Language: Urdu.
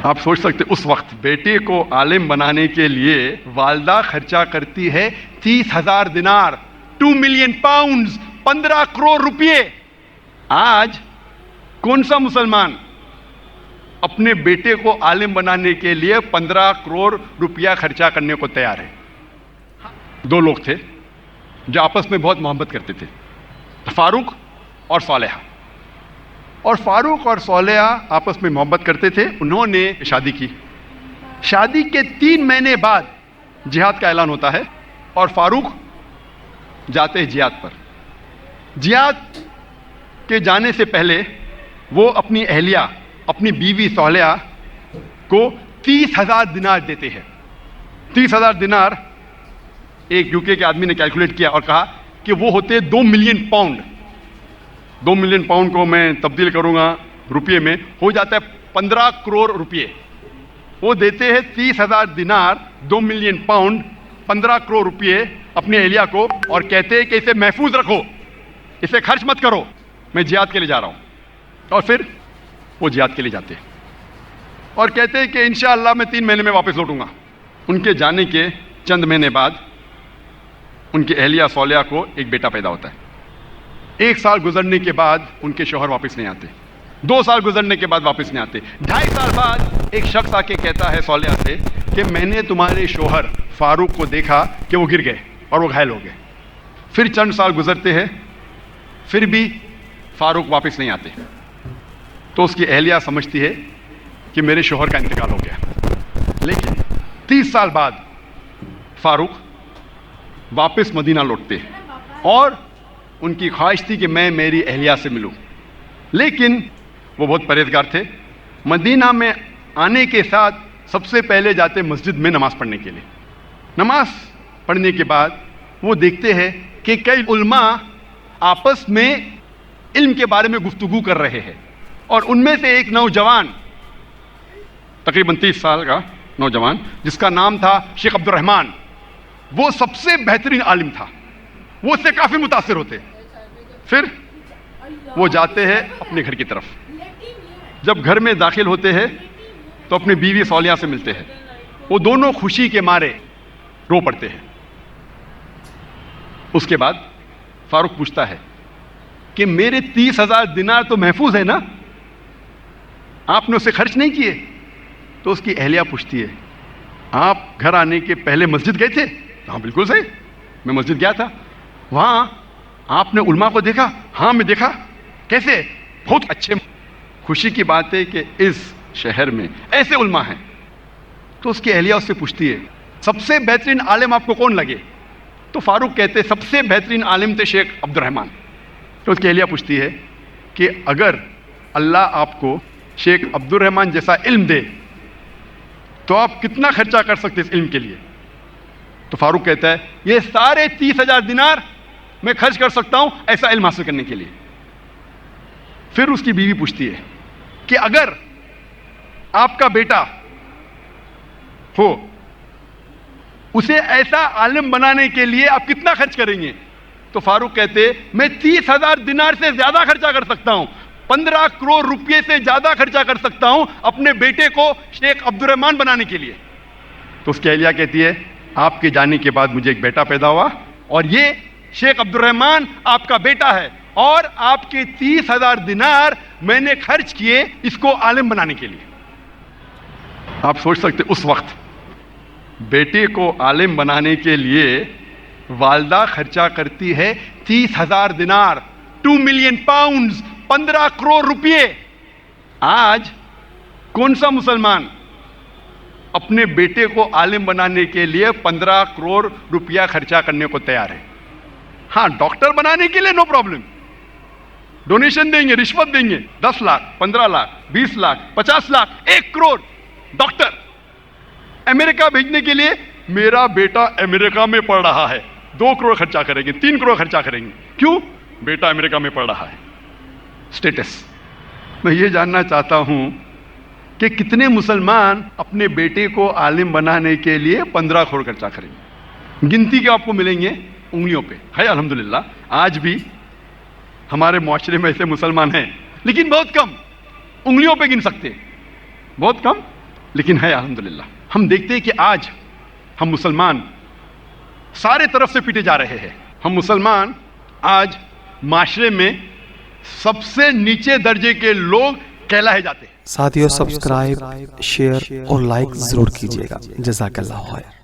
آپ سوچ سکتے اس وقت بیٹے کو عالم بنانے کے لیے والدہ خرچہ کرتی ہے 30,000 دینار، 2 ملین پاؤنڈز، 15 کروڑ روپے۔ آج کون سا مسلمان اپنے بیٹے کو عالم بنانے کے لیے 15 کروڑ روپیہ خرچہ کرنے کو تیار ہے؟ دو لوگ تھے جو آپس میں بہت محبت کرتے تھے، فاروق اور صالحہ۔ اور فاروق اور صالحہ آپس میں محبت کرتے تھے، انہوں نے شادی کی۔ شادی کے 3 مہینے بعد جہاد کا اعلان ہوتا ہے اور فاروق جاتے ہیں جہاد پر۔ جہاد کے جانے سے پہلے وہ اپنی اہلیہ، اپنی بیوی صالحہ کو 30,000 دینار دیتے ہیں۔ 30,000 دینار ایک یوکے کے آدمی نے کیلکولیٹ کیا اور کہا کہ وہ ہوتے 2 ملین پاؤنڈ۔ 2 ملین پاؤنڈ کو میں تبدیل کروں گا روپیے میں، ہو جاتا ہے 15 کروڑ روپیے۔ وہ دیتے ہیں 30,000 دینار، 2 ملین پاؤنڈ، 15 کروڑ روپیے اپنی اہلیہ کو، اور کہتے ہیں کہ اسے محفوظ رکھو، اسے خرچ مت کرو، میں جہاد کے لیے جا رہا ہوں۔ اور پھر وہ جہاد کے لیے جاتے ہیں اور کہتے ہیں کہ انشاءاللہ میں 3 مہینے میں واپس لوٹوں گا۔ ان کے جانے کے چند مہینے بعد ان کی اہلیہ صالحہ کو ایک بیٹا پیدا ہوتا ہے۔ 1 سال گزرنے کے بعد ان کے شوہر واپس نہیں آتے، 2 سال گزرنے کے بعد واپس نہیں آتے، 2.5 سال بعد ایک شخص آ کے کہتا ہے صالحہ سے کہ میں نے تمہارے شوہر فاروق کو دیکھا کہ وہ گر گئے اور وہ گھائل ہو گئے۔ پھر چند سال گزرتے ہیں، پھر بھی فاروق واپس نہیں آتے، تو اس کی اہلیہ سمجھتی ہے کہ میرے شوہر کا انتقال ہو گیا۔ لیکن 30 سال بعد فاروق واپس مدینہ لوٹتے اور ان کی خواہش تھی کہ میں میری اہلیہ سے ملوں، لیکن وہ بہت پرہیزگار تھے۔ مدینہ میں آنے کے ساتھ سب سے پہلے جاتے مسجد میں نماز پڑھنے کے لیے۔ نماز پڑھنے کے بعد وہ دیکھتے ہیں کہ کئی علماء آپس میں علم کے بارے میں گفتگو کر رہے ہیں، اور ان میں سے ایک نوجوان، تقریباً 30 سال کا نوجوان جس کا نام تھا شیخ عبد الرحمن، وہ سب سے بہترین عالم تھا، وہ اس سے کافی متاثر ہوتے۔ پھر وہ جاتے ہیں اپنے گھر کی طرف۔ جب گھر میں داخل ہوتے ہیں تو اپنی بیوی صالحہ سے ملتے ہیں، وہ دونوں خوشی کے مارے رو پڑتے ہیں۔ اس کے بعد فاروق پوچھتا ہے کہ میرے 30,000 دینار تو محفوظ ہے نا، آپ نے اسے خرچ نہیں کیے؟ تو اس کی اہلیہ پوچھتی ہے آپ گھر آنے کے پہلے مسجد گئے تھے؟ ہاں بالکل صحیح، میں مسجد گیا تھا۔ وہاں آپ نے علماء کو دیکھا؟ ہاں میں دیکھا۔ کیسے؟ بہت اچھے۔ خوشی کی بات ہے کہ اس شہر میں ایسے علماء ہیں۔ تو اس کی اہلیہ اس سے پوچھتی ہے سب سے بہترین عالم آپ کو کون لگے؟ تو فاروق کہتے سب سے بہترین عالم تھے شیخ عبد الرحمن۔ تو اس کی اہلیہ پوچھتی ہے کہ اگر اللہ آپ کو شیخ عبد الرحمن جیسا علم دے تو آپ کتنا خرچہ کر سکتے اس علم کے لیے؟ تو فاروق کہتا ہے یہ سارے 30,000 دینار میں خرچ کر سکتا ہوں ایسا علم حاصل کرنے کے لیے۔ پھر اس کی بیوی پوچھتی ہے کہ اگر آپ کا بیٹا ہو، اسے ایسا عالم بنانے کے لیے آپ کتنا خرچ کریں گے؟ تو فاروق کہتے میں 30,000 دینار سے زیادہ خرچہ کر سکتا ہوں، 15 کروڑ روپے سے زیادہ خرچہ کر سکتا ہوں اپنے بیٹے کو شیخ عبد الرحمن بنانے کے لیے۔ تو اس کی اہلیہ کہتی ہے آپ کے جانے کے بعد مجھے ایک بیٹا پیدا ہوا اور یہ شیخ عبد الرحمن آپ کا بیٹا ہے، اور آپ کے 30,000 دینار میں نے خرچ کیے اس کو عالم بنانے کے لیے۔ آپ سوچ سکتے اس وقت بیٹے کو عالم بنانے کے لیے والدہ خرچہ کرتی ہے 30,000 دینار، 2 ملین پاؤنڈز، 15 کروڑ روپے۔ آج کون سا مسلمان اپنے بیٹے کو عالم بنانے کے لیے 15 کروڑ روپیہ خرچہ کرنے کو تیار ہے؟ ہاں ڈاکٹر بنانے کے لیے نو پرابلم، ڈونیشن دیں گے، رشوت دیں گے، 10 لاکھ، 15 لاکھ، 20 لاکھ، 50 لاکھ، 1 کروڑ۔ ڈاکٹر امریکہ بھیجنے کے لیے میرا بیٹا امریکہ میں پڑھ رہا ہے، 2 کروڑ خرچہ کریں گے، 3 کروڑ خرچہ کریں گے۔ کیوں؟ بیٹا امریکہ میں پڑھ رہا ہے۔ سٹیٹس۔ میں یہ جاننا چاہتا ہوں کہ کتنے مسلمان اپنے بیٹے کو عالم بنانے کے لیے 15 کروڑ خرچہ کریں گے؟ گنتی کے آپ کو ملیں گے انگلیوں پہ۔ ہے الحمدللہ آج بھی ہمارے معاشرے میں ایسے مسلمان ہیں، لیکن بہت کم، انگلیوں پہ گن سکتے، بہت کم لیکن ہے الحمدللہ. ہم دیکھتے ہیں کہ آج ہم مسلمان سارے طرف سے پیٹے جا رہے ہیں. ہم مسلمان آج معاشرے میں سب سے نیچے درجے کے لوگ کہلائے جاتے ہیں. ساتھیو سبسکرائب، شیئر اور لائک ضرور کیجیے گا. جزاک اللہ خیر.